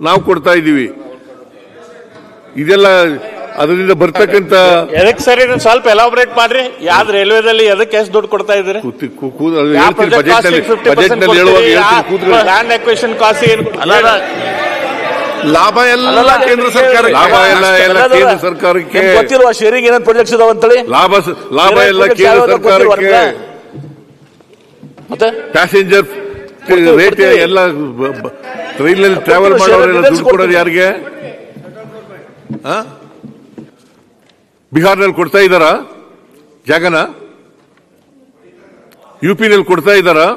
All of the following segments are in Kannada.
ನಾವು ಕೊಡ್ತಾ ಇದ್ದೀವಿ. ಇದೆಲ್ಲ ಅದರಿಂದ ಬರ್ತಕ್ಕಂಥ ಎದಕ್ಕೆ ಸರ್ ಇದನ್ನ ಸ್ವಲ್ಪ ಎಲಾಬ್ರೇಟ್ ಮಾಡ್ರಿ. ಯಾವ್ದು ರೈಲ್ವೆದಲ್ಲಿ ಎದಕ್ಕೆ ಎಷ್ಟು ದುಡ್ಡು ಕೊಡ್ತಾ ಇದ್ರಿ? ಲ್ಯಾಂಡ್ ಅಕ್ವಿಸಿಷನ್ ಕಾಸ್ಟ್ ಏನು? ಲಾಭ ಎಲ್ಲ ಕೇಂದ್ರ ಸರ್ಕಾರ, ಲಾಭ ಎಲ್ಲ ಕೇಂದ್ರ ಸರ್ಕಾರಕ್ಕೆ ಗೊತ್ತಿರುವ ಶೇರಿಂಗ್ ಏನೇನು ಪ್ರಾಜೆಕ್ಟ್ಸ್ ಇದಾವೆ ಅಂತೇಳಿ ಲಾಭ ಎಲ್ಲ ಕೇಂದ್ರ ಸರ್ಕಾರಕ್ಕೆ. ಮತ್ತೆ ಪ್ಯಾಸೆಂಜರ್ ರೇಟ್ ಎಲ್ಲ ಟ್ರೈನ್ನಲ್ಲಿ ಟ್ರಾವೆಲ್ ಮಾಡೋರೆಲ್ಲ ದುಡ್ಡು ಕೊಡೋದು ಯಾರಿಗೆ? ಬಿಹಾರ್ನಲ್ಲಿ ಕೊಡ್ತಾ ಇದ್ದಾರಾ ಜಾಗನ? ಯುಪಿನಲ್ಲಿ ಕೊಡ್ತಾ ಇದ್ದಾರಾ?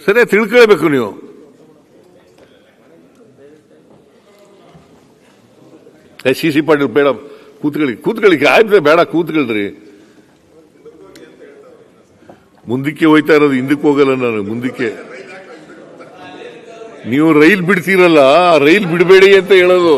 ಸರಿ ತಿಳ್ಕೊಳ್ಬೇಕು ನೀವು. ಸಿ ಪಾಟೀಲ್ ಬೇಡ, ಕೂತ್ಕೊಳ್ಳಿ ಆಯ್ತು, ಬೇಡ ಕೂತ್ಕೊಳ್ರಿ. ಮುಂದಕ್ಕೆ ಹೋಯ್ತಾ ಇರೋದು, ಹಿಂದಕ್ಕೆ ಹೋಗಲ್ಲ ನಾನು. ಮುಂದಕ್ಕೆ ನೀವು ರೈಲ್ ಬಿಡ್ತೀರಲ್ಲ, ರೈಲ್ ಬಿಡಬೇಡಿ ಅಂತ ಹೇಳೋದು.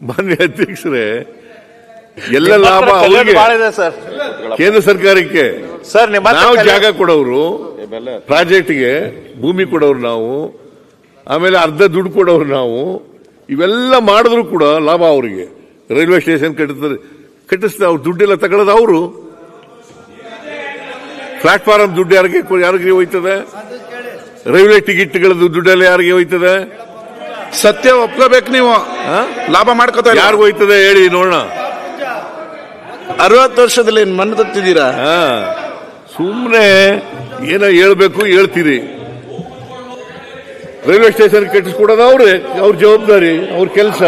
ಮಾನ್ಯ ಅಧ್ಯಕ್ಷರೇ, ಎಲ್ಲ ಲಾಭ ಕೇಂದ್ರ ಸರ್ಕಾರಕ್ಕೆ. ಸರ್ ನಾವು ಜಾಗ ಕೊಡೋರು, ಪ್ರಾಜೆಕ್ಟ್ಗೆ ಭೂಮಿ ಕೊಡೋರು ನಾವು, ಆಮೇಲೆ ಅರ್ಧ ದುಡ್ಡು ಕೊಡೋರು ನಾವು. ಇವೆಲ್ಲ ಮಾಡಿದ್ರು ಕೂಡ ಲಾಭ ಅವರಿಗೆ. ರೈಲ್ವೆ ಸ್ಟೇಷನ್ ಕಟ್ಟಿಸ್ತಾ ಅವ್ರು ದುಡ್ಡೆಲ್ಲ ತಗೊಳ್ಳೋದು ಅವರು. ಪ್ಲಾಟ್ಫಾರ್ಮ್ ದುಡ್ಡು ಯಾರಿಗೆ ಹೋಯ್ತದೆ? ರೈಲ್ವೆ ಟಿಕೆಟ್ಗಳದ್ದು ದುಡ್ಡೆಲ್ಲ ಯಾರಿಗೆ ಹೋಯ್ತದೆ? ಸತ್ಯ ಒಪ್ಕೋಬೇಕು ನೀವು. ಲಾಭ ಮಾಡ್ಕೋತಾರೆ. ಯಾರಿಗೂ ಹೋಯ್ತದೆ ಹೇಳಿ ನೋಡೋಣ. 60 ವರ್ಷದಲ್ಲಿ ಮಣ್ಣು ತತ್ತಿದ್ದೀರಾ? ಸುಮ್ಮನೆ ಏನೋ ಹೇಳ್ಬೇಕು ಹೇಳ್ತೀರಿ. ರೈಲ್ವೆ ಸ್ಟೇಷನ್ ಕಟ್ಟಿಸ್ಕೊಡೋದು ಅವ್ರ ಜವಾಬ್ದಾರಿ, ಅವ್ರ ಕೆಲಸ.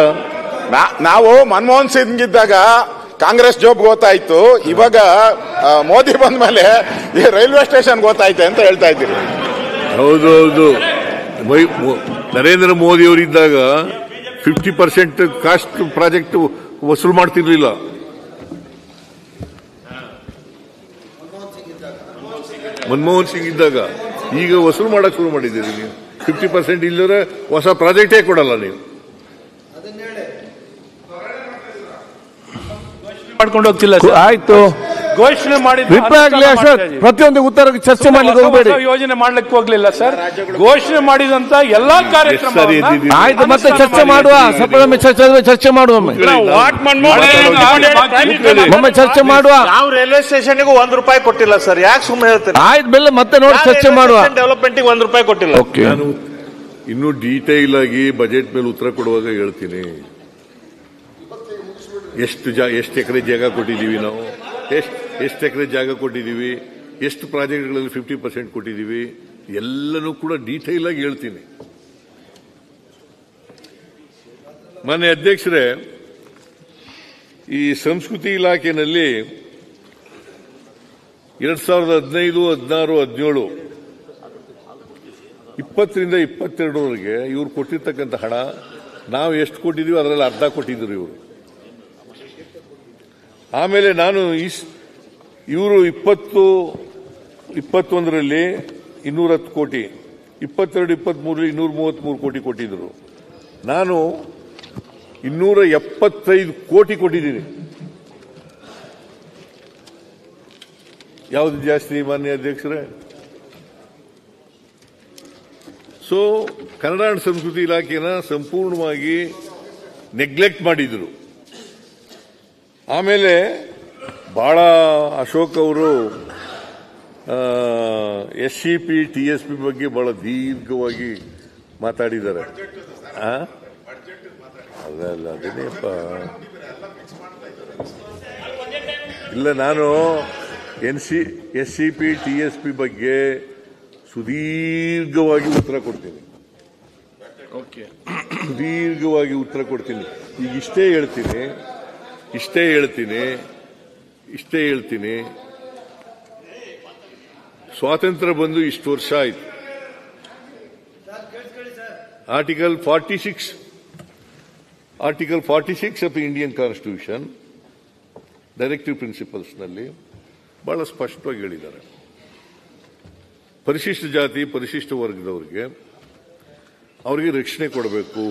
ನಾವು ಮನಮೋಹನ್ ಸಿಂಗ್ ಇದ್ದಾಗ ಕಾಂಗ್ರೆಸ್ ಜಾಬ್ ಗೊತ್ತಾಯ್ತು, ಇವಾಗ ಮೋದಿ ಬಂದ ಮೇಲೆ ರೈಲ್ವೆ ಸ್ಟೇಷನ್ ಗೊತ್ತಾಯ್ತೆ ಅಂತ ಹೇಳ್ತಾ ಇದ್ದೀರಿ. ಹೌದು. ನರೇಂದ್ರ ಮೋದಿ ಅವರಿದ್ದಾಗ 50% ಕಾಸ್ಟ್ ಪ್ರಾಜೆಕ್ಟ್ ವಸೂಲು ಮಾಡ್ತಿರ್ಲಿಲ್ಲ. ಮನಮೋಹನ್ ಸಿಂಗ್ ಇದ್ದಾಗ. ಈಗ ವಸೂಲು ಮಾಡಕ್ ಶುರು ಮಾಡಿದ್ದೀರಿ ನೀವು. 50% ಇಲ್ಲದ್ರೆ ಹೊಸ ಪ್ರಾಜೆಕ್ಟೇ ಕೊಡಲ್ಲ ನೀವು. ಮಾಡ್ಕೊಂಡು ಹೋಗ್ತಿಲ್ಲ. ಆಯ್ತು, ಘೋಷಣೆ ಮಾಡಿದ್ರೆ ಪ್ರತಿಯೊಂದು ಉತ್ತರಕ್ಕೆ ಚರ್ಚೆ ಮಾಡ್ಲಿಕ್ಕೆ ಹೋಗಬೇಡಿ. ಯೋಜನೆ ಮಾಡ್ಲಿಕ್ಕೆ ಹೋಗ್ಲಿಲ್ಲ ಸರ್. ಘೋಷಣೆ ಮಾಡಿದಂತ ಎಲ್ಲಾ ಕಾರ್ಯಕ್ರಮ ಆಯ್ತು, ಮತ್ತೆ ಚರ್ಚೆ ಮಾಡುವ. ಚರ್ಚೆ ಮಾಡುವ, ಚರ್ಚೆ ಮಾಡುವ. ನಾವು ರೈಲ್ವೆ ಸ್ಟೇಷನ್ಗೂ ₹1 ಕೊಟ್ಟಿಲ್ಲ ಸರ್. ಯಾಕೆ ಸುಮ್ಮನೆ ಹೇಳ್ತಾರೆ? ಆಯ್ತು, ಬೆಲ್ಲ ಮತ್ತೆ ನೋಡಿ ಚರ್ಚೆ ಮಾಡುವ. ಡೆವಲಪ್ಮೆಂಟ್ ₹1 ಕೊಟ್ಟಿಲ್ಲ. ನಾನು ಇನ್ನೂ ಡೀಟೇಲ್ ಆಗಿ ಬಜೆಟ್ ಮೇಲೆ ಉತ್ತರ ಕೊಡುವಾಗ ಹೇಳ್ತೀನಿ. ಎಷ್ಟು ಎಕರೆ ಜಾಗ ಕೊಟ್ಟಿದ್ದೀವಿ ನಾವು, ಎಷ್ಟು ಎಕರೆ ಜಾಗ ಕೊಟ್ಟಿದ್ದೀವಿ, ಎಷ್ಟು ಪ್ರಾಜೆಕ್ಟ್ಗಳಲ್ಲಿ 50% ಕೊಟ್ಟಿದ್ದೀವಿ, ಎಲ್ಲನೂ ಕೂಡ ಡೀಟೇಲ್ ಆಗಿ ಹೇಳ್ತೀನಿ. ಮಾನ್ಯ ಅಧ್ಯಕ್ಷರೇ, ಈ ಸಂಸ್ಕೃತಿ ಇಲಾಖೆಯಲ್ಲಿ 2015, 16, 17, 20ರಿಂದ 22ವರೆಗೆ ಇವ್ರು ಕೊಟ್ಟಿರ್ತಕ್ಕಂಥ ಹಣ ನಾವು ಎಷ್ಟು ಕೊಟ್ಟಿದ್ದೀವಿ ಅದರಲ್ಲಿ ಅರ್ಧ ಕೊಟ್ಟಿದ್ರು ಇವರು. ಆಮೇಲೆ ನಾನು ಇವರು 2021ರಲ್ಲಿ 210 ಕೋಟಿ, 22, 23ರಲ್ಲಿ 233 ಕೋಟಿ ಕೊಟ್ಟಿದ್ರು. ನಾನು 275 ಕೋಟಿ ಕೊಟ್ಟಿದ್ದೀನಿ. ಯಾವುದು ಜಾಸ್ತಿ ಮಾನ್ಯ ಅಧ್ಯಕ್ಷರೇ? ಸೊ ಕನ್ನಡ ಮತ್ತು ಸಂಸ್ಕೃತಿ ಇಲಾಖೆನ ಸಂಪೂರ್ಣವಾಗಿ ನೆಗ್ಲೆಕ್ಟ್ ಮಾಡಿದ್ರು. ಆಮೇಲೆ ಬಹಳ ಅಶೋಕ್ ಅವರು SCP, TSP ಬಗ್ಗೆ ಬಹಳ ದೀರ್ಘವಾಗಿ ಮಾತಾಡಿದ್ದಾರೆ. ಅದೇನೇಪ್ಪ ಇಲ್ಲ, ನಾನು SCP, TSP ಬಗ್ಗೆ ಸುದೀರ್ಘವಾಗಿ ಉತ್ತರ ಕೊಡ್ತೀನಿ. ಈಗ ಇಷ್ಟೇ ಹೇಳ್ತೀನಿ. ಸ್ವಾತಂತ್ರ್ಯ ಬಂದು ಇಷ್ಟು ವರ್ಷ ಆಯ್ತು. Article 46 of the Indian constitution directive principles ನಲ್ಲಿ ಬಹಳ ಸ್ಪಷ್ಟವಾಗಿ ಹೇಳಿದ್ದಾರೆ. ಪರಿಶಿಷ್ಟ ಜಾತಿ, ಪರಿಶಿಷ್ಟ ವರ್ಗದವರಿಗೆ ಅವರಿಗೆ ರಕ್ಷಣೆ ಕೊಡಬೇಕು.